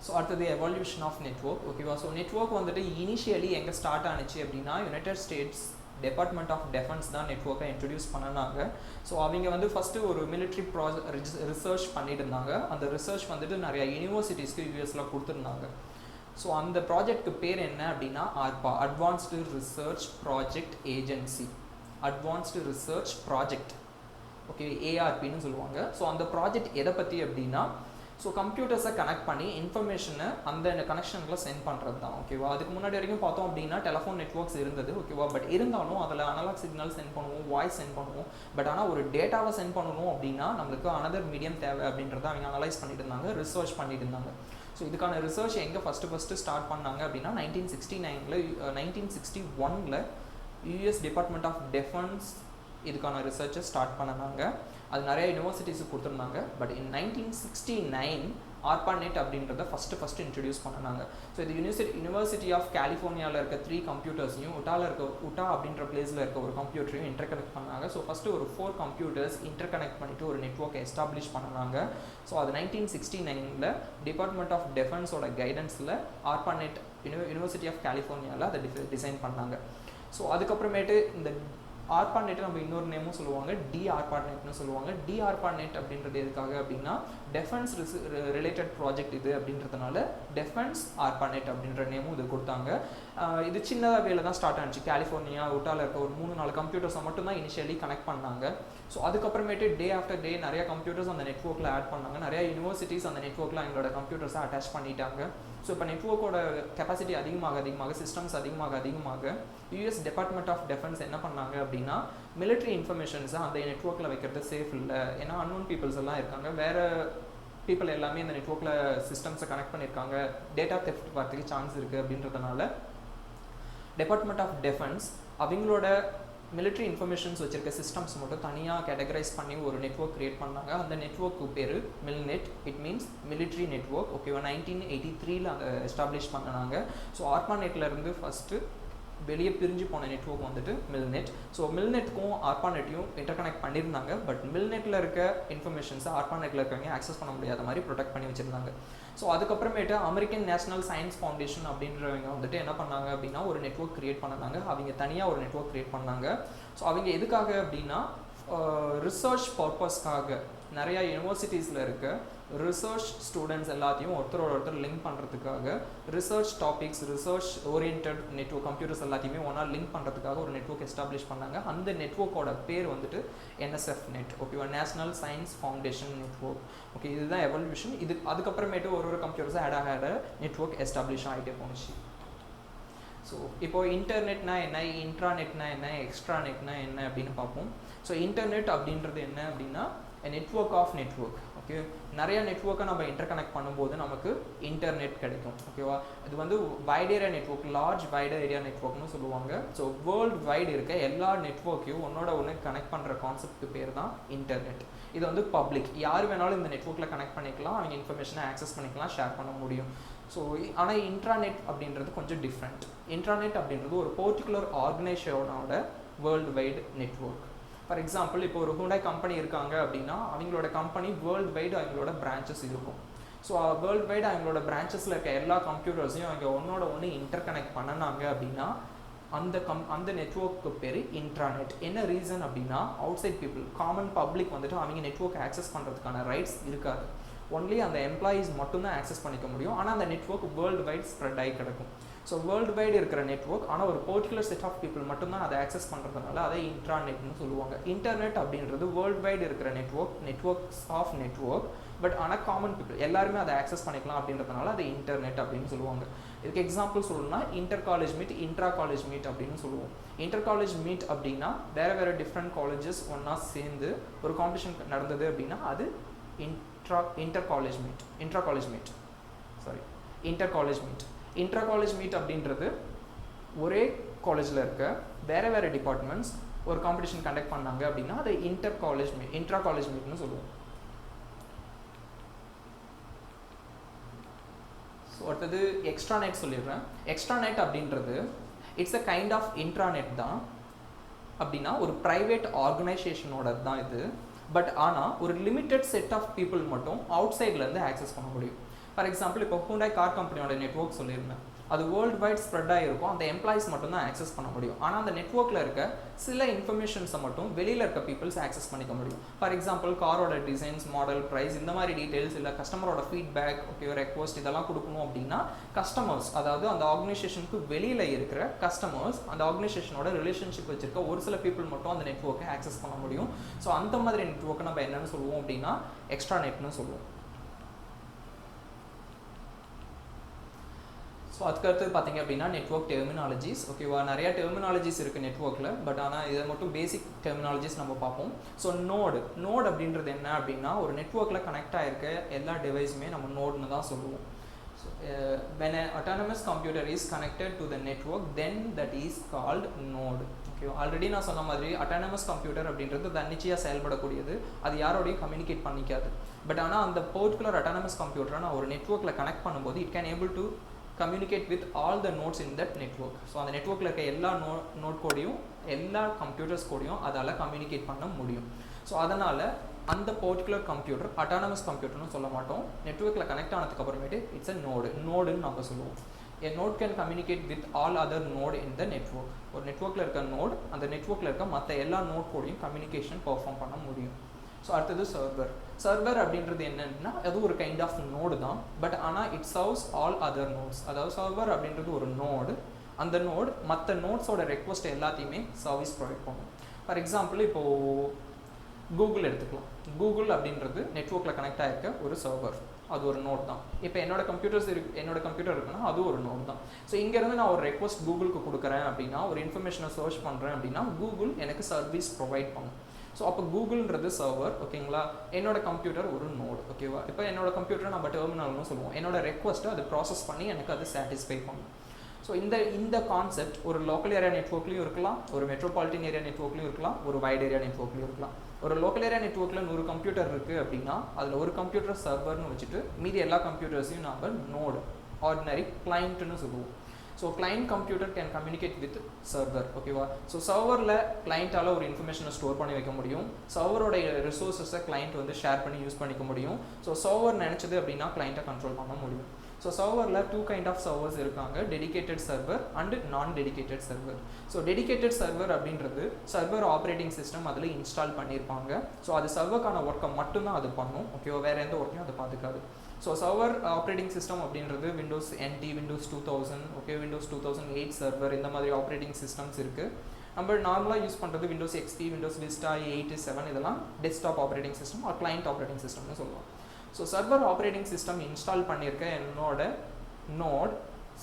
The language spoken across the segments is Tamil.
ஸோ அடுத்தது எவல்யூஷன் ஆஃப் நெட்வொர்க். ஓகேவா? ஸோ நெட்வொர்க் வந்துட்டு இனிஷியலி எங்கே ஸ்டார்ட் ஆனிச்சு அப்படின்னா United States Department of Defence தான் நெட்வொர்க்கை இன்ட்ரடியூஸ் பண்ணினாங்க. ஸோ அவங்க வந்து ஃபஸ்ட்டு ஒரு மிலிட்ரி ரிசர்ச் பண்ணிட்டு இருந்தாங்க. அந்த ரிசர்ச் வந்துட்டு நிறையா யூனிவர்சிட்டிஸ்க்கு யூஎஸில் கொடுத்துருந்தாங்க. ஸோ அந்த ப்ராஜெக்ட்க்கு பேர் என்ன அப்படின்னா ARPA, advanced research project agency. Advanced research project, okay, ARPன்னு சொல்லுவாங்க. ஸோ அந்த ப்ராஜெக்ட் எதை பற்றி அப்படின்னா ஸோ கம்ப்யூட்டர்ஸை கனெக்ட் பண்ணி இன்ஃபர்மேஷனை அந்த கனெக்ஷனில் சென்ட் பண்ணுறது தான். ஓகேவா? அதுக்கு முன்னாடி வரைக்கும் பார்த்தோம் அப்படின்னா டெலிஃபோன் நெட்வொர்க்ஸ் இருந்தது. ஓகேவா? பட் இருந்தாலும் அதில் அனலாக் சிக்னல் சென்ட் பண்ணுவோம், வாய்ஸ் சென்ட் பண்ணுவோம். பட் ஆனால் ஒரு டேட்டாவை சென்ட் பண்ணணும் அப்படின்னா நம்மளுக்கு அனதர் மீடியம் தேவை அப்படின்றத அவங்க அனலைஸ் பண்ணிட்டு இருந்தாங்க, ரிசர்ச் பண்ணிட்டு இருந்தாங்க. ஸோ இதுக்கான ரிசர்ச் எங்கே ஃபஸ்ட்டு ஸ்டார்ட் பண்ணாங்க அப்படின்னா 1961 யூஎஸ் டிபார்ட்மெண்ட் ஆஃப் டிஃபென்ஸ் இதுக்கான ரிசர்ச்சை ஸ்டார்ட் பண்ணாங்க. அது நிறைய யூனிவர்சிட்டிஸுக்கு கொடுத்துருந்தாங்க. பட் இன் 1969 ARPANET அப்படின்றத ஃபஸ்ட்டு இன்ட்ரடியூஸ் பண்ணாங்க. ஸோ இது யூனிவர்சிட்டி ஆஃப் கலிஃபோர்னியாவில் இருக்க 3 கம்ப்யூட்டர்ஸையும் உட்டா அப்படின்ற பிளேஸில் இருக்க ஒரு கம்ப்யூட்டரையும் இன்டர்கனெக்ட் பண்ணாங்க. ஸோ ஃபஸ்ட்டு ஒரு 4 கம்ப்யூட்டர்ஸ் இன்டர்கனெக்ட் பண்ணிவிட்டு ஒரு நெட்வொர்க்கை எஸ்டாப்ளிஷ் பண்ணாங்க. ஸோ அது 1969 டிபார்ட்மெண்ட் ஆஃப் டிஃபென்ஸோட கைடன்ஸில் ARPANET யூனிவர்சிட்டி ஆஃப் கலிஃபோர்னியாவில் அதை டிசைன் பண்ணாங்க. ஸோ அதுக்கப்புறமேட்டு இந்த ARPANET நம்ம இன்னொரு நேமும் சொல்லுவாங்க, DARPANETனு சொல்லுவாங்க. DARPANET அப்படின்றது எதுக்காக அப்படின்னா டெஃபென்ஸ் ரிலேட்டட் ப்ராஜெக்ட் இது அப்படின்றதுனால டெஃபென்ஸ் ARPANET அப்படின்ற நேமும் இது கொடுத்தாங்க. இது சின்னதாக வேலை தான் ஸ்டார்ட் ஆனிச்சு. கலிஃபோர்னியா உட்டாவில் இருக்க ஒரு 3-4 கம்ப்யூட்டர்ஸை மட்டும் தான் இனிஷியலி கனெக்ட் பண்ணாங்க. ஸோ அதுக்கப்புறமேட்டு டே ஆஃப்டர் டே நிறைய கம்ப்யூட்டர்ஸ் அந்த நெட்வொர்க்கில் ஆட் பண்ணாங்க. நிறைய யூனிவர்சிட்டிஸ் அந்த நெட்வொர்க்கில் எங்களோட கம்ப்யூட்டர்ஸை அட்டாச் பண்ணிட்டாங்க. ஸோ இப்போ நெட்வொர்க்கோட கெப்பாசிட்டி அதிகமாக சிஸ்டம்ஸ் அதிகமாக யூஎஸ் டிபார்ட்மெண்ட் ஆஃப் டிஃபென்ஸ் என்ன பண்ணாங்க அப்படின்னா மிலிட்ரி இன்ஃபர்மேஷன்ஸை அந்த நெட்வொர்க்கில் வைக்கிறது சேஃப் இல்லை. ஏன்னா அன்னோன் பீப்புள்ஸ் எல்லாம் இருக்காங்க, வேறு பீப்புள் எல்லாமே இந்த நெட்வொர்க்கில் சிஸ்டம்ஸை கனெக்ட் பண்ணியிருக்காங்க, டேட்டா தெஃப்ட் வரதுக்கு சான்ஸ் இருக்குது அப்படின்றதுனால டிபார்ட்மெண்ட் ஆஃப் டிஃபென்ஸ் அவங்களோட மிலிட்ரி இன்ஃபர்மேஷன்ஸ் வச்சிருக்க சிஸ்டம்ஸ் மட்டும் தனியாக கேட்டகரைஸ் பண்ணி ஒரு நெட்வொர்க் கிரியேட் பண்ணாங்க. அந்த நெட்வொர்க்கு பேர் MILNET. It means military network. ஓகேவா? 1983 அதை எஸ்டாப்ளிஷ் பண்ணாங்க. ஸோ ARPANETலேருந்து ஃபஸ்ட்டு வெளியே பிரிஞ்சு போன நெட்வொர்க் வந்துட்டு மில்நெட். ஸோ மில்நெட்டுக்கும் ARPANETையும் இன்டர்கனெக்ட் பண்ணியிருந்தாங்க. பட் மில்நெட்டில் இருக்க இன்ஃபர்மேஷன்ஸை ARPANETல இருக்கவங்க ஆக்சஸ் பண்ண முடியாத மாதிரி ப்ரொடெக்ட் பண்ணி வச்சுருந்தாங்க. ஸோ அதுக்கப்புறமேட்டு அமெரிக்கன் நேஷனல் சயின்ஸ் ஃபவுண்டேஷன் அப்படின்றவங்க வந்துட்டு என்ன பண்ணாங்க அப்படின்னா ஒரு நெட்வொர்க் கிரியேட் பண்ணாங்க. அவங்க தனியாக ஒரு நெட்வொர்க் கிரியேட் பண்ணாங்க. ஸோ அவங்க எதுக்காக அப்படின்னா ரிசர்ச் பர்பஸ்க்காக நிறையா யூனிவர்சிட்டிஸில் இருக்க ரிசர்ச் ஸ்டூடெண்ட்ஸ் எல்லாத்தையும் ஒருத்தர் லிங்க் பண்ணுறதுக்காக research topics, research orient network computers எல்லாத்தையுமே ஒன்றா லிங்க் பண்ணுறதுக்காக ஒரு நெட்வொர்க் எஸ்டாப்ளிஷ் பண்ணாங்க. அந்த நெட்வொர்க்கோட பேர் வந்துட்டு NSFNET. ஓகேவா? National science foundation network. Okay, இதுதான் எவல்யூஷன். ஒரு கம்ப்யூட்டர்ஸை ஆட் நெட்வொர்க் எஸ்டாப்ளிஷ் ஆகிட்டே போணுச்சு. ஸோ இப்போ இன்டர்நெட்னா என்ன, இன்ட்ராநெட்னா என்ன, எக்ஸ்ட்ராநெட்னா என்ன அப்படின்னு பார்ப்போம். ஸோ இன்டர்நெட் அப்படின்றது என்ன அப்படின்னா நெட்வொர்க் ஆஃப் நெட்வொர்க். ஓகே, நிறைய நெட்வொர்க்கை நம்ம இன்டர்கனெக்ட் பண்ணும்போது நமக்கு இன்டர்நெட் கிடைக்கும். ஓகேவா? இது வந்து wide area network, large wide area நெட்வொர்க்னு சொல்லுவாங்க. ஸோ வேர்ல்டு வைடு இருக்க எல்லா நெட்வொர்க்கையும் ஒன்று கனெக்ட் பண்ணுற கான்செப்ட் பேர் தான் இன்டர்நெட். இது வந்து பப்ளிக், யார் வேணாலும் இந்த நெட்வொர்க்கில் கனெக்ட் பண்ணிக்கலாம், அவங்க இன்ஃபர்மேஷனை ஆக்சஸ் பண்ணிக்கலாம், ஷேர் பண்ண முடியும். ஸோ ஆனால் இன்ட்ராநெட் அப்படின்றது கொஞ்சம் டிஃப்ரெண்ட். இன்ட்ராநெட் அப்படின்றது ஒரு பர்டிகுலர் ஆர்கனைசேஷனோட world wide network. For example, இப்போ ஒரு ஹூண்டாய் கம்பெனி இருக்காங்க அப்படின்னா அவங்களோட கம்பெனி வேர்ல்டு வைடு அவங்களோட பிரான்ச்சஸ் இருக்கும். ஸோ வேர்ல்டு வைடு அவங்களோட பிரான்ச்சஸில் இருக்க எல்லா கம்ப்யூட்டர்ஸையும் அவங்க ஒன்று இன்டர்கனெக்ட் பண்ணினாங்க அப்படின்னா அந்த நெட்வொர்க்கு பேர் இன்ட்ராநெட். என்ன ரீசன் அப்படின்னா outside people, common public வந்துட்டு அவங்க நெட்வொர்க் ஆக்சஸ் பண்ணுறதுக்கான ரைட்ஸ் இருக்காது. ஒன்லி அந்த எம்ப்ளாயீஸ் மட்டும்தான் ஆக்சஸ் பண்ணிக்க முடியும். ஆனால் அந்த நெட்வொர்க் வேர்ல்டு வைட் ஸ்ப்ரெட் ஆகி கிடக்கும். ஸோ வேர்ல்டு வைடு இருக்கிற நெட்வொர்க், ஆனால் ஒரு பர்டிகுலர் செட் ஆஃப் பீப்புள் மட்டும்தான் அதை ஆக்சஸ் பண்ணுறதுனால அதை இன்ட்ராநெட்னு சொல்லுவாங்க. இன்டர்நெட் அப்படின்றது வேர்ல்டு வைடு இருக்கிற நெட்வொர்க்ஸ் ஆஃப் நெட்வொர்க். பட் ஆனால் காமன் பீப்புள் எல்லாருமே அதை ஆக்சஸ் பண்ணிக்கலாம் அப்படின்றதுனால அதை இன்டர்நெட் அப்படின்னு சொல்லுவாங்க. இதுக்கு எக்ஸாம்பிள் சொல்லணும்னா inter college meet, intra college meet அப்படின்னு சொல்லுவோம். இன்டர் காலேஜ் மீட் அப்படின்னா வேறு டிஃப்ரெண்ட் காலேஜஸ் ஒன்றா சேர்ந்து ஒரு காம்படிஷன் நடந்தது அப்படின்னா அது இன்டர் காலேஜ் மீட் அப்படின்றது ஒரே காலேஜில் இருக்க வேறு டிபார்ட்மெண்ட்ஸ் ஒரு காம்படிஷன் கண்டக்ட் பண்ணாங்க அப்படின்னா அதை இன்ட்ரா காலேஜ் மீட்னு சொல்லுவோம். ஸோ அடுத்தது எக்ஸ்ட்ராநெட் சொல்லிடுறேன். எக்ஸ்ட்ராநெட் அப்படின்றது it's a kind of intranet தான். அப்படின்னா ஒரு ப்ரைவேட் ஆர்கனைசேஷனோட தான் இது. பட் ஆனால் ஒரு லிமிட்டட் செட் ஆஃப் பீப்புள் மட்டும் அவுட் சைட்லேருந்து ஆக்சஸ் பண்ண முடியும். ஃபார் எக்ஸாம்பிள் இப்போ ஹூண்டாய் கார் கம்பெனியோட நெட்வொர்க் சொல்லியிருந்தேன், அது வேர்ல்டு வைட் ஸ்ப்ரெட் ஆகிருக்கும், அந்த எம்ப்ளாயிஸ் மட்டும் தான் ஆக்சஸ் பண்ண முடியும். ஆனால் அந்த நெட்வொர்க்கில் இருக்க சில இன்ஃபர்மேஷன்ஸை மட்டும் வெளியில் இருக்க பீப்புள்ஸ் ஆக்சஸ் பண்ணிக்க முடியும். ஃபார் எக்ஸாம்பிள் காரோட டிசைன்ஸ், மாடல், ப்ரைஸ், இந்த மாதிரி டீட்டெயில்ஸ், இல்லை கஸ்டமரோட ஃபீட்பேக், ஓகே ரெக்வஸ்ட் இதெல்லாம் கொடுக்கணும் அப்படின்னா கஸ்டமர்ஸ், அதாவது அந்த ஆர்கனைசேஷனுக்கு வெளியில் இருக்கிற கஸ்டமர்ஸ், அந்த ஆர்கனைசேஷனோட ரிலேஷன்ஷிப் வச்சிருக்க ஒரு சில பீப்புள் மட்டும் அந்த நெட்வொர்க்கை ஆக்சஸ் பண்ண முடியும். ஸோ அந்த மாதிரி நெட்வொர்க்கை நம்ம என்னென்னு சொல்லுவோம் அப்படின்னா எக்ஸ்ட்ராநெட்னு சொல்லுவோம். ஸோ அதுக்கடுத்து பார்த்தீங்க அப்படின்னா நெட்வொர்க் டெர்மினாலஜிஸ். ஓகேவா, நிறையா டெர்மினாலஜிஸ் இருக்குது நெட்வொர்க்கில், பட் ஆனால் இதை மட்டும் பேசிக் டெர்மினாலஜிஸ் நம்ம பார்ப்போம். ஸோ நோடு அப்படின்றது என்ன அப்படின்னா ஒரு நெட்வொர்க்கில் கனெக்ட் ஆகிருக்க எல்லா டிவைஸுமே நம்ம நோடுன்னு தான் சொல்லுவோம். So, when an autonomous computer is connected to the network, then that is called node. Okay, already நான் சொன்ன மாதிரி autonomous computer அப்படின்றது தன்னிச்சையாக செயல்படக்கூடியது, அது யாரோடையும் கம்யூனிகேட் பண்ணிக்காது. பட் ஆனால் அந்த பர்டிகுலர் autonomous computer நான் ஒரு நெட்வொர்க்கில் கனெக்ட் பண்ணும்போது it can able to communicate with all the nodes in that network. So அந்த நெட்வொர்க்கில் இருக்க எல்லா நோட் கோடையும் எல்லா கம்ப்யூட்டர்ஸ் கோடையும் அதால் கம்யூனிகேட் பண்ண முடியும். ஸோ அதனால் அந்த பர்டிகுலர் கம்ப்யூட்டர் அட்டானமஸ் கம்ப்யூட்டர்னு சொல்ல மாட்டோம். நெட்வொர்க்கில் கனெக்ட் ஆனதுக்கு அப்புறமேட்டு இட்ஸ் அ நோடுன்னு நம்ம சொல்லுவோம். A node can communicate with all other node in the network. ஒரு நெட்வொர்க்கில் இருக்க நோட் அந்த நெட்வொர்க்கில் இருக்க மற்ற எல்லா நோட் கோடையும் கம்யூனிகேஷன் பெர்ஃபார்ம் பண்ண முடியும். ஸோ அடுத்தது சர்வர் அப்படின்றது என்னன்னா அது ஒரு கைண்ட் ஆஃப் நோடு தான், பட் ஆனால் it serves all other notes. அதாவது சர்வர் அப்படின்றது ஒரு நோடு, அந்த நோடு மற்ற நோட்ஸோட ரெக்வஸ்ட் எல்லாத்தையுமே சர்வீஸ் ப்ரொவைட் பண்ணும். ஃபார் எக்ஸாம்பிள் இப்போது கூகுள் எடுத்துக்கலாம். கூகுள் அப்படின்றது நெட்வொர்க்கில் கனெக்ட் ஆகிருக்க ஒரு சர்வர், அது ஒரு நோட் தான். இப்போ என்னோட கம்ப்யூட்டர் இருக்குன்னா அது ஒரு நோட் தான். ஸோ இங்கேருந்து நான் ஒரு ரெக்வஸ்ட் கூகுளுக்கு கொடுக்குறேன் அப்படின்னா, ஒரு இன்ஃபர்மேஷனை சர்ச் பண்ணுறேன் அப்படின்னா கூகுள் எனக்கு சர்வீஸ் ப்ரொவைட் பண்ணும். ஸோ அப்போ கூகுள்ன்றது சர்வர், ஓகேங்களா, என்னோட கம்ப்யூட்டர் ஒரு நோடு. ஓகேவா, இப்போ என்னோட கம்ப்யூட்டரை நம்ம டெர்மினல்னு சொல்லுவோம். என்னோட ரெக்வஸ்ட்டை அது ப்ராசஸ் பண்ணி எனக்கு அது சாட்டிஸ்ஃபை பண்ணும். ஸோ இந்த கான்செப்ட் ஒரு லோக்கல் ஏரியா நெட்வொர்க்லையும் இருக்கலாம், ஒரு மெட்ரோபாலிட்டன் ஏரியா நெட்வொர்க்லையும் இருக்கலாம், ஒரு வைட் ஏரியா நெட்வொர்க்லையும் இருக்கலாம். ஒரு லோக்கல் ஏரியா நெட்வொர்க்கில் 100 கம்ப்யூட்டர் இருக்குது அப்படின்னா அதில் ஒரு கம்ப்யூட்டர் சர்வர்னு வச்சுட்டு மீதி எல்லா கம்ப்யூட்டர்ஸையும் நம்ம நோடு ஆர்டினரி கிளைண்ட்டுன்னு சொல்லுவோம். So client computer can communicate with server. ஓகேவா, ஸோ சர்வரில் கிளைண்ட்டால் ஒரு இன்ஃபர்மேஷனை ஸ்டோர் பண்ணி வைக்க முடியும், சர்வரோட ரிசோர்ஸஸை கிளைண்ட் வந்து ஷேர் பண்ணி யூஸ் பண்ணிக்க முடியும். ஸோ சர்வர் நினச்சது அப்படின்னா கிளைண்ட்டை கண்ட்ரோல் பண்ண முடியும். ஸோ சர்வரில் 2 கைண்ட் ஆஃப் சர்வர்ஸ் இருக்காங்க, டெடிகேட்டட் சர்வர் அண்ட் நான் dedicated server. So dedicated server அப்படின்றது சர்வர் ஆப்ரேட்டிங் சிஸ்டம் அதில் இன்ஸ்டால் பண்ணியிருப்பாங்க. ஸோ அது சர்வருக்கான ஒர்க்கை மட்டும்தான் அது பண்ணும். ஓகேவா, வேறு எந்த ஒர்க்கையும் அது பார்த்துக்காது. ஸோ சர்வர் ஆப்ரேட்டிங் சிஸ்டம் அப்படின்றது Windows NT, Windows 2000, okay, Windows 2008 server, இந்த மாதிரி ஆப்ரேட்டிங் சிஸ்டம்ஸ் இருக்குது. நம்ம நார்மலாக யூஸ் பண்ணுறது விண்டோஸ் XP, விண்டோஸ் விஸ்டா 8, 7 இதெல்லாம் desktop operating system or client operating சிஸ்டம்னு சொல்லுவோம். So server operating system install பண்ணியிருக்க என்னோட நோட்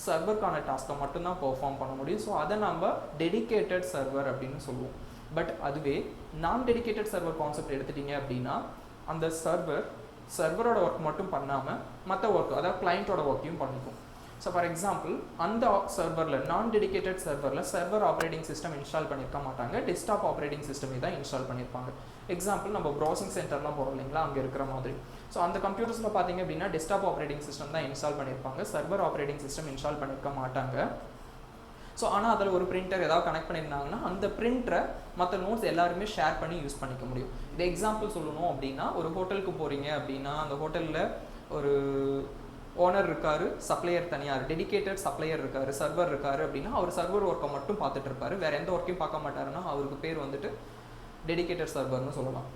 சர்வருக்கான டாஸ்க்கை மட்டும்தான் பெர்ஃபார்ம் பண்ண முடியும். ஸோ அதை நம்ம டெடிகேட்டட் சர்வர் அப்படின்னு சொல்லுவோம். பட் அதுவே நான் டெடிகேட்டட் சர்வர் கான்செப்ட் எடுத்துட்டிங்க அப்படின்னா அந்த சர்வரோட ஒர்க் மட்டும் பண்ணாமல் மற்ற ஒர்க், அதாவது கிளைண்ட்டோட ஒர்க்கையும் பண்ணிக்கும். ஸோ ஃபார் எக்ஸாம்பிள் அந்த சர்வரில் நான் டெடிகேட்டட் சர்வரில் சர்வர் ஆப்ரேட்டிங் சிஸ்டம் இன்ஸ்டால் பண்ணியிருக்க மாட்டாங்க, டெஸ்க்டாப் ஆப்ரேட்டிங் சிஸ்டமே தான் இன்ஸ்டால் பண்ணியிருப்பாங்க. எக்ஸாம்பிள் நம்ம ப்ரௌசிங் சென்டர்லாம் போகிறோம் இல்லைங்களா, அங்கே இருக்கிற மாதிரி. ஸோ அந்த கம்ப்யூட்டர்ஸில் பார்த்தீங்க அப்படின்னா டெஸ்க்டாப் ஆப்ரேட்டிங் சிஸ்டம் தான் இன்ஸ்டால் பண்ணியிருப்பாங்க, சர்வர் ஆப்ரேட்டிங் சிஸ்டம் இன்ஸ்டால் பண்ணியிருக்க மாட்டாங்க. ஸோ ஆனால் அதில் ஒரு பிரிண்டர் ஏதாவது கனெக்ட் பண்ணியிருந்தாங்கன்னா அந்த பிரிண்டரை மற்ற நோட்ஸ் எல்லாருமே ஷேர் பண்ணி யூஸ் பண்ணிக்க முடியும். இது எக்ஸாம்பிள் சொல்லணும் அப்படின்னா ஒரு ஹோட்டலுக்கு போகிறீங்க அப்படின்னா அந்த ஹோட்டலில் ஒரு ஓனர் இருக்கார், சப்ளையர் தனியார், டெடிகேட்டட் சப்ளையர் இருக்கார், சர்வர் இருக்கார் அப்படின்னா அவர் சர்வர் ஒர்க்கை மட்டும் பார்த்துட்டு இருப்பார், வேறு எந்த ஒர்க்கையும் பார்க்க மாட்டாருன்னா அவருக்கு பேர் வந்துட்டு டெடிகேட்டட் சர்வர்னு சொல்லலாம்.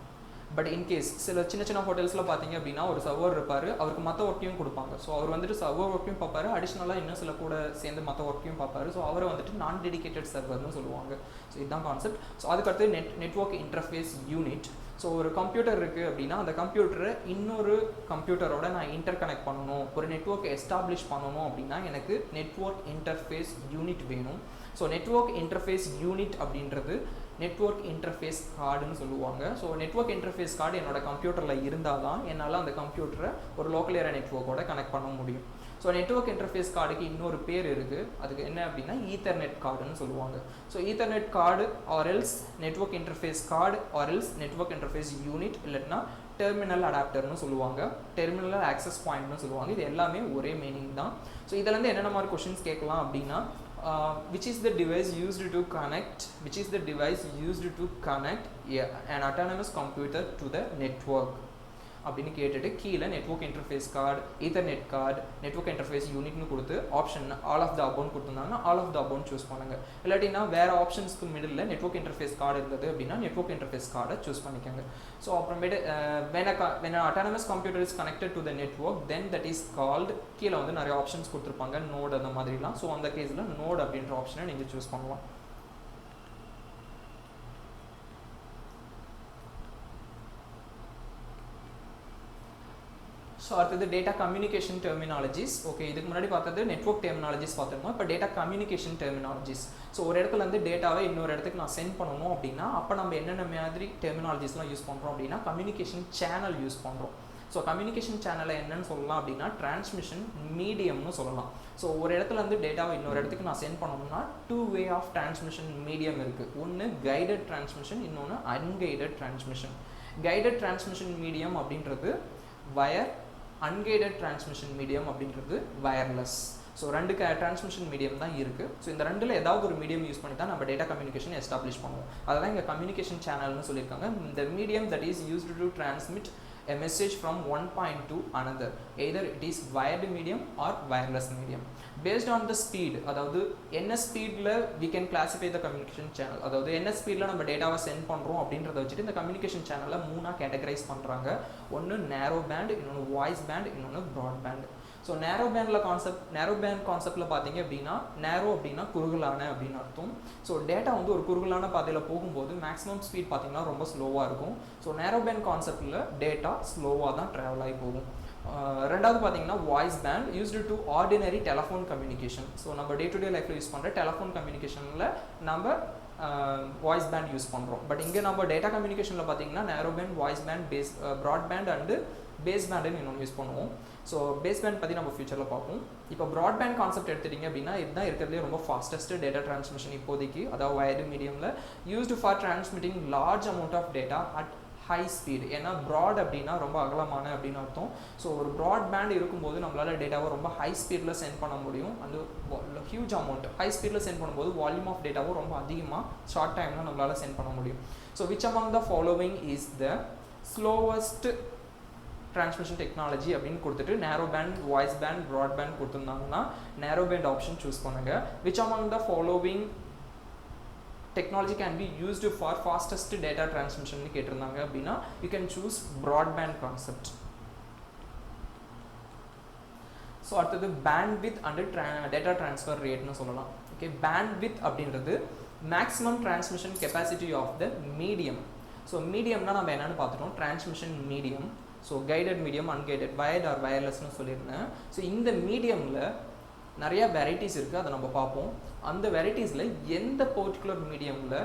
பட் இன்கேஸ் சில சின்ன ஹோட்டல்ஸில் பார்த்தீங்க அப்படின்னா ஒரு சர்வர் இருப்பார், அவருக்கு மற்ற ஒர்க்கையும் கொடுப்பாங்க. ஸோ அவர் வந்துட்டு சர்வர் ஒர்க்கையும் பார்ப்பாரு, அடிஷ்னலாக இன்னும் சில கூட சேர்ந்து மற்ற ஒர்க்கையும் பார்ப்பாரு. ஸோ அவரை வந்துட்டு நான் டெடிகேட்டட் சர்வர்னு சொல்லுவாங்க. ஸோ இதுதான் கான்செப்ட். ஸோ அதுக்கடுத்து நெட்வொர்க் இன்டர்ஃபேஸ் யூனிட். ஸோ ஒரு கம்ப்யூட்டர் இருக்குது அப்படின்னா அந்த கம்ப்யூட்டரை இன்னொரு கம்ப்யூட்டரோட நான் இன்டர் கனெக்ட் பண்ணணும், ஒரு நெட்வொர்க் எஸ்டாப்ளிஷ் பண்ணணும் அப்படின்னா எனக்கு நெட்வொர்க் இன்டர்ஃபேஸ் யூனிட் வேணும். ஸோ நெட்வொர்க் இன்டர்ஃபேஸ் யூனிட் அப்படின்றது நெட்வொர்க் இன்டர்ஃபேஸ் கார்டுன்னு சொல்லுவாங்க. ஸோ நெட்வொர்க் இன்டர்ஃபேஸ் கார்டு என்னோட கம்ப்யூட்டரில் இருந்தால் தான் என்னால் அந்த கம்ப்யூட்டரை ஒரு லோக்கல் ஏரியா நெட்வொர்க்கோட கனெக்ட் பண்ண முடியும். ஸோ நெட்வொர்க் இன்டர்ஃபேஸ் கார்டுக்கு இன்னொரு பேர் இருக்குது, அதுக்கு என்ன அப்படின்னா ஈத்தர்நெட் கார்டுன்னு சொல்லுவாங்க. So Ethernet card or else network interface card or else network interface unit இல்லைன்னா டெர்மினல் அடாப்டர்னு சொல்லுவாங்க, டெர்மினல் ஆக்சஸ் பாயிண்ட்னு சொல்லுவாங்க. இது எல்லாமே ஒரே மீனிங் தான். ஸோ இதிலேருந்து என்னென்ன மாதிரி கொஷின்ஸ் கேட்கலாம் அப்படின்னா which is the device used to connect an autonomous computer to the network. அப்படின்னு கேட்டுட்டு கீழே network interface card, Ethernet card, network interface யூனிட்னு கொடுத்து option all of the above கொடுத்துருந்தாங்கன்னா all of the above choose பண்ணுங்க. இல்லாட்டினா வேறு ஆப்ஷன்ஸ்க்கு மிடில் நெட்வொர்க் இன்டர்ஃபேஸ் கார்டு இருந்தது அப்படின்னா நெட்வொர்க் இன்டர்ஃபேஸ் கார்டை சூஸ் பண்ணிக்கோங்க. ஸோ அப்புறமேட்டு when an autonomous computer is connected to the network then that is called, கீழே வந்து நிறைய ஆப்ஷன்ஸ் கொடுத்துருப்பாங்க நோட் அந்த மாதிரிலாம். ஸோ அந்த கேஸில் நோட் அப்படின்ற ஆப்ஷனை நீங்கள் சூஸ் பண்ணலாம். ஸோ அடுத்தது டேட்டா கம்யூனிகேஷன் டெர்மினாலஜிஸ். ஓகே, இதுக்கு முன்னாடி பார்த்தது நெட்வொர்க் டெர்மினாலஜிஸ் பார்த்துருக்கோம். இப்போ டேட்டா கம்யூனிகேஷன் டெர்மினாலஜிஸ். ஸோ ஒரு இடத்துல இருந்து டேட்டாவை இன்னொரு இடத்துக்கு நான் சென்ட் பண்ணணும் அப்படின்னா அப்போ நம்ம என்னென்ன மாதிரி டெர்மினாலஜிஸ்லாம் யூஸ் பண்ணுறோம் அப்படின்னா கம்யூனிகேஷன் சேனல் யூஸ் பண்ணுறோம். ஸோ கம்யூனிகேஷன் சேனலை என்னன்னு சொல்லலாம் அப்படின்னா டிரான்ஸ்மிஷன் மீடியம்னு சொல்லலாம். ஸோ ஒரு இடத்துல இருந்து டேட்டாவை இன்னொரு இடத்துக்கு நான் சென்ட் பண்ணணும்னா 2 வே ஆஃப் டிரான்ஸ்மிஷன் மீடியம் இருக்குது. ஒன்று கைடட் டிரான்ஸ்மிஷன், இன்னொன்று unguided transmission. Guided transmission medium அப்படின்றது வயர், அன்கைடட் டிரான்ஸ்மிஷன் மீடியம் அப்படின்றது வயர்லெஸ். ஸோ ரெண்டு டிரான்ஸ்மிஷன் மீடியம் தான் இருக்குது. ஸோ இந்த ரெண்டில் ஏதாவது ஒரு மீடியம் யூஸ் பண்ணி தான் நம்ம டேட்டா கம்யூனிகேஷன் எஸ்டாப்ளிஷ் பண்ணுவோம். அதெல்லாம் இங்கே கம்யூனிகேஷன் சேனல்னு சொல்லியிருக்காங்க. இந்த medium that is used to transmit a message from one point to another, either it is wired medium or wireless medium based on the speed. அதாவது என்ன ஸ்பீடில் we can classify the communication channel. அதாவது என்ன ஸ்பீடில் நம்ம டேட்டாவை சென்ட் பண்ணுறோம் அப்படின்றத வச்சுட்டு இந்த கம்யூனிகேஷன் சேனலை 3ஆக கேட்டகரைஸ் பண்ணுறாங்க. ஒன்று நேரோ பேண்ட், இன்னொன்று வாய்ஸ் பேண்ட், இன்னொன்று ப்ராட் பேண்ட். ஸோ நேரோ பேண்ட் கான்செப்டில் பார்த்தீங்க அப்படின்னா நேரோ அப்படின்னா குறுகலான அப்படின்னு அர்த்தம். ஸோ டேட்டா வந்து ஒரு குறுகலான பாதையில் போகும்போது மேக்ஸிமம் ஸ்பீட் பார்த்தீங்கன்னா ரொம்ப ஸ்லோவாக இருக்கும். ஸோ நேரோ பேண்ட் கான்செப்டில் டேட்டா ஸ்லோவாக தான் ட்ராவல் ஆகி போகும். ரெண்டாவது பார்த்தீங்கன்னா voice band used to ordinary telephone communication. So நம்ம டே டு டே லைஃப்பில் யூஸ் பண்ணுற டெலஃபோன் கம்யூனிகேஷனில் நம்ம வாய்ஸ் பேண்ட் யூஸ் பண்ணுறோம். பட் இங்கே நம்ம டேட்டா கம்யூனிகேஷனில் பார்த்தீங்கன்னா narrow band, voice band, broad band and base பேண்டுன்னு இன்னொன்று யூஸ் பண்ணுவோம். ஸோ பேஸ் பேண்ட் பற்றி நம்ம ஃபியூச்சரில் பார்ப்போம். இப்போ ப்ராட்பேண்ட் கான்செப்ட் எடுத்துட்டிங்க அப்படின்னா இதுதான் இருக்கிறதுலே ரொம்ப ஃபாஸ்டஸ்ட் டேட்டா ட்ரான்ஸ்மிஷன் இப்போதைக்கு, அதாவது வயர்டு மீடியமில் used for transmitting large amount of data at high speed. ஏன்னா ப்ராட் அப்படின்னா ரொம்ப அகலமான அப்படின்னு அர்த்தம். ஸோ ஒரு ப்ராட் பேண்ட் இருக்கும்போது நம்மளால் டேட்டாவை ரொம்ப ஹை ஸ்பீடில் சென்ட் பண்ண முடியும். அந்த ஹியூஜ் அமௌண்ட் ஹை ஸ்பீடில் சென்ட் பண்ணும்போது வால்யூம் ஆஃப் டேட்டாவும் ரொம்ப அதிகமாக ஷார்ட் டைமில் நம்மளால் சென்ட் பண்ண முடியும். So which among the following is the slowest transmission technology அப்படின்னு கொடுத்துட்டு narrow band, voice band, broad band கொடுத்துருந்தாங்கன்னா நேரோ பேண்ட் ஆப்ஷன் சூஸ் பண்ணுங்க. Which among the following technology can be used for fastest data transmission கேட்டிருந்தாங்க அப்படின்னா you can choose broad band concept. So அடுத்தது bandwidth and data transfer ரேட்னு சொல்லலாம். ஓகே, பேண்ட் வித் அப்படின்றது maximum transmission capacity of the medium. So மீடியம்னா நம்ம என்னென்னு பார்த்துட்டோம், transmission medium. So guided medium, unguided, wired or வயர்லெஸ்னு சொல்லியிருந்தேன். ஸோ இந்த மீடியமில் நிறையா வெரைட்டிஸ் இருக்குது, அதை நம்ம பார்ப்போம். அந்த வெரைட்டிஸில் எந்த பர்டிகுலர் மீடியமில்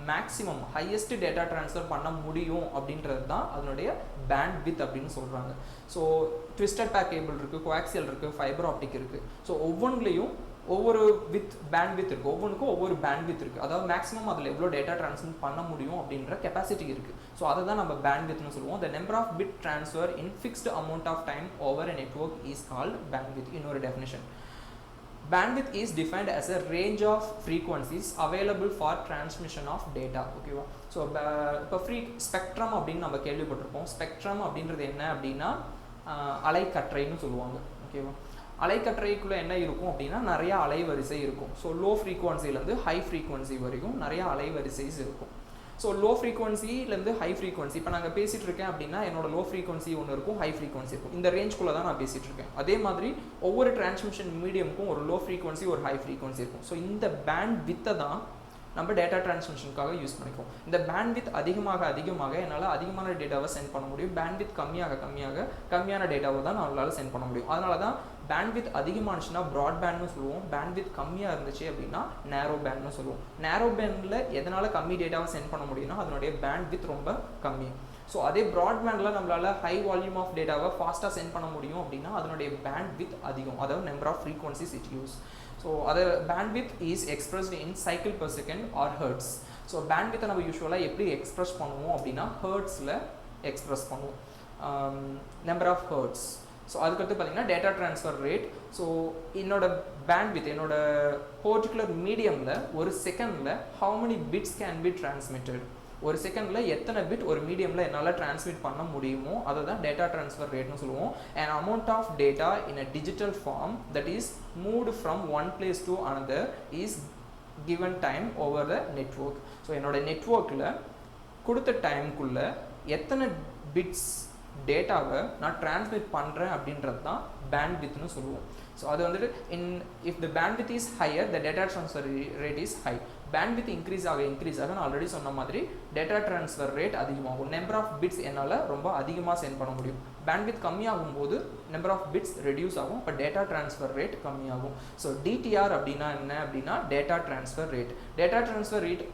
மேக்ஸிமம் ஹையஸ்ட் டேட்டா ட்ரான்ஸ்ஃபர் பண்ண முடியும் அப்படின்றது தான் அதனுடைய பேண்ட் வித் அப்படின்னு சொல்கிறாங்க. ஸோ ட்விஸ்டட் பேக் கேபிள் இருக்குது, கோஆக்சியல் இருக்குது, ஃபைபர் ஆப்டிக் இருக்குது. ஸோ ஒவ்வொன்றுலேயும் ஒவ்வொரு பேண்ட் வித் இருக்குது, ஒவ்வொன்றுக்கும் ஒவ்வொரு பேண்ட் வித் இருக்குது. அதாவது மேக்ஸிமம் அதில் எவ்வளோ டேட்டா ட்ரான்ஸ்மிட் பண்ண முடியும் அப்படின்ற கெப்பாசிட்டி இருக்குது. ஸோ அதை தான் நம்ம பேண்ட் வித்னு சொல்லுவோம். The number of bit transfer in fixed amount of time over a network is called bandwidth. இன்னொரு டெஃபினிஷன், bandwidth is defined as a range of frequencies available for transmission of data. ஓகேவா? ஸோ இப்போ ஃப்ரீ ஸ்பெக்ட்ரம் அப்படின்னு நம்ம கேள்விப்பட்டிருப்போம். ஸ்பெக்ட்ரம் அப்படின்றது என்ன அப்படின்னா அலைக்கற்றைன்னு சொல்லுவாங்க. ஓகேவா? அலைக்கற்றைக்குள்ளே என்ன இருக்கும் அப்படின்னா நிறையா அலைவரிசை இருக்கும். ஸோ லோ ஃப்ரீக்வன்சிலேருந்து ஹை ஃப்ரீக்வன்சி வரைக்கும் நிறையா அலைவரிசைஸ் இருக்கும். ஸோ லோ ஃப்ரீக்வன்சிலேருந்து ஹை ஃப்ரீக்வன்சி, இப்போ நாங்கள் பேசிகிட்டு இருக்கேன் அப்படின்னா என்னோட லோ ஃப்ரீக்வன்சி ஒன்று இருக்கும், ஹை ஃப்ரீக்வன்சி இருக்கும். இந்த ரேஞ்சுக்குள்ளே தான் நான் பேசிகிட்டு இருக்கேன். அதே மாதிரி ஒவ்வொரு டிரான்ஸ்மிஷன் மீடியமுக்கும் ஒரு லோ ஃப்ரீக்வன்சி, ஒரு ஹை ஃப்ரீக்வன்சி இருக்கும். ஸோ இந்த பேண்ட் வித்தை தான் நம்ம டேட்டா ட்ரான்ஸ்மிஷனுக்காக யூஸ் பண்ணிக்குவோம். இந்த பேண்ட் வித் அதிகமாக என்னால் அதிகமான டேட்டாவை சென்ட் பண்ண முடியும். பேண்ட் வித் கம்மியான டேட்டாவை தான் நம்மளால் சென்ட் பண்ண முடியும். அதனால தான் பேண்ட் வித் அதிகமானுச்சுன்னா ப்ராட் பேண்ட்னு சொல்லுவோம், பேண்ட் வித் கம்மியாக இருந்துச்சு அப்படின்னா நேரோ பேண்ட்னு சொல்லுவோம். நேரோ பேண்டில் எதனால் கம்மி டேட்டாவை சென்ட் பண்ண முடியும்னா அதனுடைய பேண்ட் வித் ரொம்ப கம்மி. ஸோ அதே ப்ராட் பேண்டில் நம்மளால் ஹை வால்யூம் ஆஃப் டேட்டாவை ஃபாஸ்ட்டாக சென்ட் பண்ண முடியும் அப்படின்னா அதனுடைய பேண்ட் வித் அதிகம், அதாவது number of frequencies it use. So அது bandwidth is expressed in cycle per second or hertz. So பேண்ட்வித்தை நம்ம யூஸ்வலாக எப்படி எக்ஸ்பிரஸ் பண்ணுவோம் அப்படின்னா ஹெர்ட்ஸில் எக்ஸ்பிரஸ் பண்ணுவோம், நம்பர் ஆஃப் ஹெர்ட்ஸ். ஸோ அதுக்கடுத்து பார்த்தீங்கன்னா டேட்டா ட்ரான்ஸ்ஃபர் ரேட். ஸோ என்னோட பேண்ட்வித் என்னோட பர்டிகுலர் மீடியமில் ஒரு செகண்டில் how many bits can be transmitted. ஒரு செகண்டில் எத்தனை பிட் ஒரு மீடியமில் என்னால் டிரான்ஸ்மிட் பண்ண முடியுமோ அதை தான் டேட்டா ட்ரான்ஸ்ஃபர் ரேட்னு சொல்லுவோம். an amount of data in a digital form that is moved from one place to another is given time over the network. So என்னோட நெட்வொர்க்கில் கொடுத்த டைமுக்குள்ளே எத்தனை பிட்ஸ் டேட்டாவை நான் டிரான்ஸ்மிட் பண்ணுறேன் அப்படின்றது தான் பேண்ட்வித்னு சொல்லுவோம். ஸோ அது வந்துட்டு if the bandwidth is higher the data transfer rate is high. Bandwidth increase ஆக நான் ஆல்ரெடி சொன்ன மாதிரி டேட்டா ட்ரான்ஸ்ஃபர் ரேட் அதிகமாகும். நம்பர் ஆஃப் பிட்ஸ் என்னால் ரொம்ப அதிகமாக சென்ட் பண்ண முடியும். பேண்ட்வித் கம்மியாகும் போது நம்பர் ஆஃப் பிட்ஸ் ரெடியூஸ் ஆகும், இப்போ டேட்டா ட்ரான்ஸ்ஃபர் ரேட் கம்மியாகும். ஸோ டிடிஆர் அப்படின்னா என்ன அப்படின்னா data transfer rate. Data transfer rate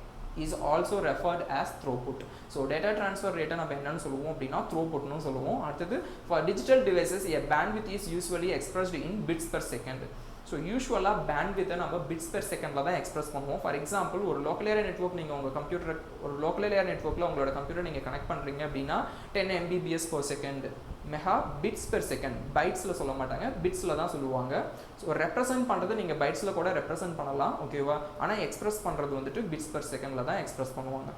is also referred as throughput. So data transfer rate நம்ம என்னன்னு சொல்லுவோம் அப்படின்னா throughput னு சொல்லுவோம். அடுத்தது for digital devices a bandwidth is usually expressed in bits per second. So யூஸ்வலாக பேண்ட்வித்தை நம்ம பிட்ஸ் பெர் செகண்டில் தான் எக்ஸ்பிரஸ் பண்ணுவோம். ஃபார் எக்ஸாம்பிள் ஒரு லோக்கல் ஏரியா நெட்வொர்க் நீங்கள் உங்கள் கம்ப்யூட்டர் ஒரு லோக்கல் ஏரியா நெட்வொர்க்கில் உங்களோட கம்ப்யூட்டர் நீங்கள் கனெக்ட் பண்ணுறீங்க அப்படின்னா 10 Mbps per second mega bits per second, பைட்ஸில் சொல்ல மாட்டாங்க, பிட்ஸில் தான் சொல்லுவாங்க. ஸோ ரெப்ரசென்ட் பண்ணுறது நீங்கள் பைட்ஸில் கூட ரெப்ரசென்ட் பண்ணலாம், ஓகேவா. ஆனால் எக்ஸ்பிரஸ் பண்ணுறது வந்துட்டு பிட்ஸ் பெர் செகண்டில் தான் எக்ஸ்பிரஸ் பண்ணுவாங்க.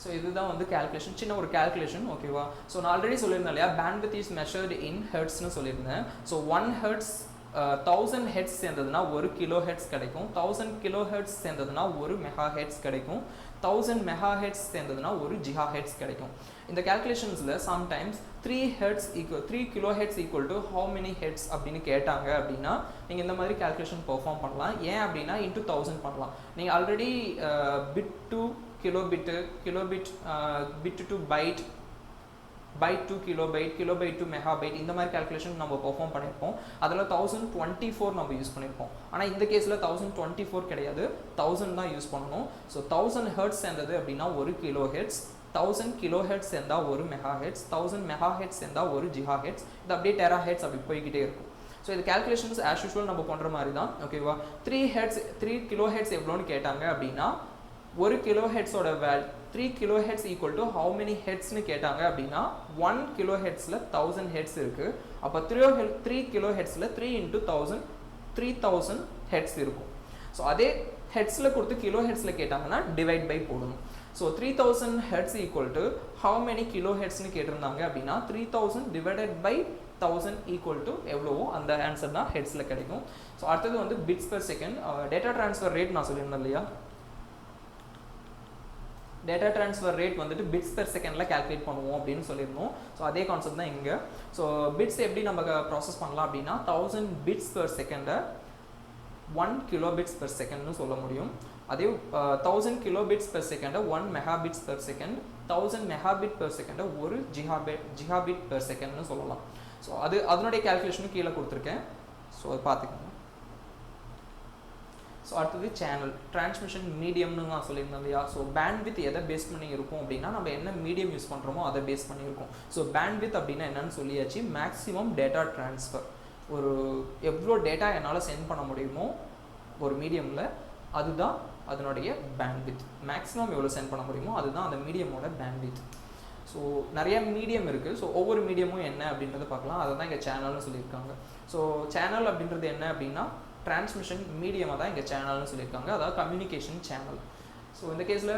ஸோ இதுதான் வந்து கேல்குலேஷன், சின்ன ஒரு கேல்குலேஷன், ஓகேவா. ஸோ நான் ஆல்ரெடி சொல்லியிருந்தேன் இல்லையா, பேண்ட்வித் இஸ் மெஷர்டு இன் ஹெர்ட்ஸ்னு சொல்லியிருந்தேன். ஸோ 1 ஹெர்ட்ஸ் 1000 ஹெர்ட்ஸ் சேர்ந்ததுன்னா 1 கிலோ ஹெர்ட்ஸ் கிடைக்கும். 1000 கிலோ ஹெர்ட்ஸ் சேர்ந்ததுன்னா 1 மெகா ஹெர்ட்ஸ் கிடைக்கும். 1000 மெகா ஹெர்ட்ஸ் சேர்ந்ததுன்னா 1 ஜிகா ஹெர்ட்ஸ் கிடைக்கும். இந்த கேல்குலேஷன்ஸில் sometimes 3 kilo hertz equal to how many hertz அப்படின்னு கேட்டாங்க அப்படின்னா நீங்கள் இந்த மாதிரி கேல்குலேஷன் பெர்ஃபார்ம் பண்ணலாம். ஏன் அப்படின்னா இன்ட்டு 1000 பண்ணலாம். நீங்கள் already bit to kilobit, bit to byte, byte to kilobyte, kilobyte to megabyte, இந்த மாதிரி கேல்குலேஷன் நம்ம பெர்ஃபார்ம் பண்ணியிருப்போம். அதில் 1024 நம்ம யூஸ் பண்ணியிருப்போம். ஆனால் இந்த கேஸில் 1024 கிடையாது, 1000 தான் யூஸ் பண்ணணும். ஸோ 1000 ஹெர்ட்ஸ் சேர்ந்தது அப்படின்னா 1 கிலோ ஹெர்ட்ஸ், 1000 கிலோ ஹெர்ட்ஸ் சேர்ந்தால் 1 மெகா ஹெர்ட்ஸ், 1000 மெகா ஹெர்ட்ஸ் சேர்ந்தால் 1 ஜிகா ஹெர்ட்ஸ், இது அப்படியே டெரா ஹெர்ட்ஸ் அப்படி போய்கிட்டே இருக்கும். ஸோ இது கேல்குலேஷன்ஸ் ஆஸ் யூஷுவல் நம்ம பண்ணுற மாதிரி தான், ஓகேவா. 3 கிலோ ஹெர்ட்ஸ் எவ்வளோன்னு கேட்டாங்க அப்படின்னா 1 கிலோ ஹெர்ட்ஸோட 3 kilo hertz equal to how many ஹெர்ட்ஸ்னு கேட்டாங்க அப்படின்னா 1 கிலோ ஹெர்ட்ஸில் 1000 ஹெர்ட்ஸ் இருக்குது. அப்போ 3 கிலோ ஹெர்ட்ஸில் 3 × 1000 3000 ஹெர்ட்ஸ் இருக்கும். ஸோ அதே ஹெர்ட்ஸில் கொடுத்து கிலோ ஹெர்ட்ஸில் கேட்டாங்கன்னா டிவைட் பை போடணும். So 3000 hertz equal to how many kilo ஹெர்ட்ஸ்னு கேட்டிருந்தாங்க அப்படின்னா 3000 டிவைடட் பை 1000 ஈக்குவல் டு எவ்வளவோ அந்த ஆன்சர் தான் ஹெர்ட்ஸில் கிடைக்கும். ஸோ அடுத்தது வந்து bits per second. Data transfer rate நான் சொல்லியிருந்தேன் இல்லையா, டேட்டா ட்ரான்ஸ்ஃபர் ரேட் வந்துட்டு பிட்ஸ் பெர் செகண்டில் கேல்குலேட் பண்ணுவோம் அப்படின்னு சொல்லியிருந்தோம். ஸோ அதே கான்செப்ட் தான் இங்கே. ஸோ பிட்ஸ் எப்படி நம்ம ப்ராசஸ் பண்ணலாம் அப்படின்னா 1000 பிட்ஸ் பெர் செகண்டை 1 கிலோ பிட்ஸ் பெர் செகண்ட்னு சொல்ல முடியும். அதே 1000 கிலோ பிட்ஸ் பெர் செகண்டை 1 mega bits per second, 1000 mega bit per செகண்டை 1 ஜிகாபிட் பெர் செகண்ட்னு சொல்லலாம். ஸோ அதனுடைய கேல்குலேஷனும் கீழே கொடுத்துருக்கேன், ஸோ அதை பார்த்துக்கோங்க. ஸோ அடுத்தது சேனல் டிரான்ஸ்மிஷன் மீடியம்னு நான் சொல்லியிருந்தேன் இல்லையா. ஸோ பேண்ட்வித் எதை பேஸ் பண்ணி இருக்கும் அப்படின்னா நம்ம என்ன மீடியம் யூஸ் பண்ணுறோமோ அதை பேஸ் பண்ணியிருக்கோம். ஸோ பேண்ட்வித் அப்படின்னா என்னன்னு சொல்லியாச்சு, மேக்ஸிமம் டேட்டா ட்ரான்ஸ்ஃபர், ஒரு எவ்வளோ டேட்டா என்னால் சென்ட் பண்ண முடியுமோ ஒரு மீடியமில் அதுதான் அதனுடைய பேண்ட்வித். மேக்ஸிமம் எவ்வளோ சென்ட் பண்ண முடியுமோ அதுதான் அந்த மீடியமோட பேண்ட்வித். ஸோ நிறைய மீடியம் இருக்குது. ஸோ ஒவ்வொரு மீடியமும் என்ன அப்படின்றத பார்க்கலாம். அதை தான் இங்கே சேனல்னு சொல்லியிருக்காங்க. ஸோ சேனல் அப்படின்றது என்ன அப்படின்னா டிரான்ஸ்மிஷன் மீடியமாக தான் இங்கே சேனல்னு சொல்லியிருக்காங்க, அதாவது கம்யூனிகேஷன் சேனல். ஸோ இந்த கேஸில்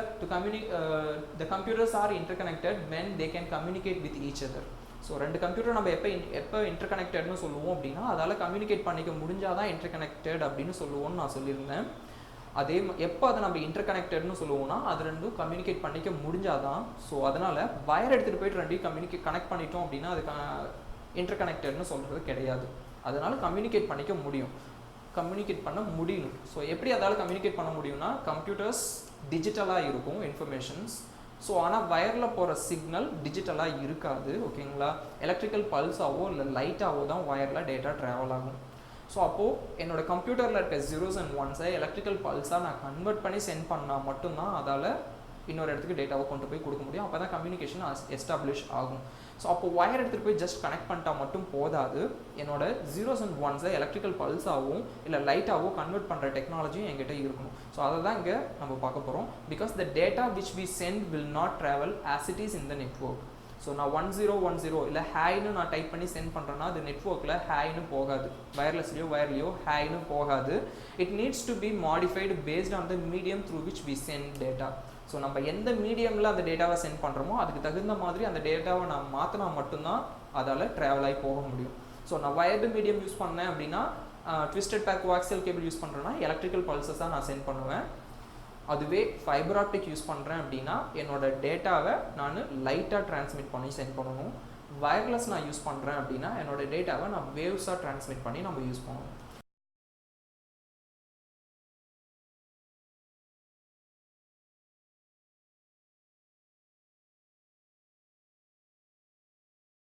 the computers are interconnected when they can communicate with each other. So ரெண்டு கம்ப்யூட்டர் நம்ம எப்போ இன்டர்கனெக்டட்னு சொல்லுவோம் அப்படின்னா அதால் கம்யூனிகேட் பண்ணிக்க முடிஞ்சால் தான் இன்டர்கனெக்டட் அப்படின்னு சொல்லுவோம்னு நான் சொல்லியிருந்தேன். அதே எப்போ அதை நம்ம இன்டர்கனெக்டட்னு சொல்லுவோம்னா அது ரெண்டும் கம்யூனிகேட் பண்ணிக்க முடிஞ்சாதான். ஸோ அதனால் வயர் எடுத்துகிட்டு போய்ட்டு ரெண்டையும் கனெக்ட் பண்ணிட்டோம் அப்படின்னா அது இன்டர்கனெக்டட்னு சொல்கிறது கிடையாது. அதனால் கம்யூனிகேட் பண்ணிக்க முடியும், கம்யூனிகேட் பண்ண முடியும். ஸோ எப்படி அதால் கம்யூனிகேட் பண்ண முடியும்னா கம்ப்யூட்டர்ஸ் டிஜிட்டலாக இருக்கும் இன்ஃபர்மேஷன்ஸ். ஸோ ஆனால் வயரில் போகிற சிக்னல் டிஜிட்டலாக இருக்காது, ஓகேங்களா. எலக்ட்ரிக்கல் பல்ஸாவோ இல்லை லைட்டாவோ தான் வயரில் டேட்டா ட்ராவல் ஆகும். ஸோ அப்போது என்னோடய கம்ப்யூட்டரில் இருக்க 0s and 1s எலக்ட்ரிக்கல் பல்ஸாக நான் கன்வெர்ட் பண்ணி சென்ட் பண்ணால் மட்டும்தான் அதால் இன்னொரு இடத்துக்கு டேட்டாவை கொண்டு போய் கொடுக்க முடியும். அப்போ தான் கம்யூனிகேஷன் எஸ்டாப்ளிஷ் ஆகும். ஸோ அப்போ வயர் எடுத்துகிட்டு போய் ஜஸ்ட் கனெக்ட் பண்ணிட்டா மட்டும் போதாது, என்னோட 0s and 1s எலக்ட்ரிக்கல் பல்ஸாகவும் இல்லை லைட்டாகவோ கன்வெர்ட் பண்ணுற டெக்னாலஜியும் என்கிட்ட இருக்கணும். ஸோ அதை தான் இங்கே நம்ம பார்க்க போகிறோம். Because the data which we send will not travel as it is in the network. So நான் 1010 இல்லை ஹேய்னு நான் டைப் பண்ணி சென்ட் பண்ணுறேன்னா அது நெட்வொர்க்கில் ஹேய்னு போகாது, வயர்லேயோ ஹேய்னு போகாது. It needs to be modified based on the medium through which we send data. So நம்ம எந்த மீடியமில் அந்த டேட்டாவை சென்ட் பண்ணுறோமோ அதுக்கு தகுந்த மாதிரி அந்த டேட்டாவை நான் மாற்றினா மட்டும்தான் அதால் ட்ராவல் ஆகி போக முடியும். ஸோ நான் வயர்டு மீடியம் யூஸ் பண்ணேன் அப்படின்னா twisted pair coaxial cable use பண்ணுறேன்னா எலக்ட்ரிக்கல் பல்சஸ் தான் நான் சென்ட் பண்ணுவேன். அதுவே ஃபைபர் ஆப்டிக் யூஸ் பண்ணுறேன் அப்படின்னா என்னோட டேட்டாவை நான் லைட்டாக ட்ரான்ஸ்மிட் பண்ணி சென்ட் பண்ணணும். வயர்லெஸ் நான் யூஸ் பண்ணுறேன் அப்படின்னா என்னோட டேட்டாவை நான் வேவ்ஸாக ட்ரான்ஸ்மிட் பண்ணி நம்ம யூஸ் பண்ணணும்.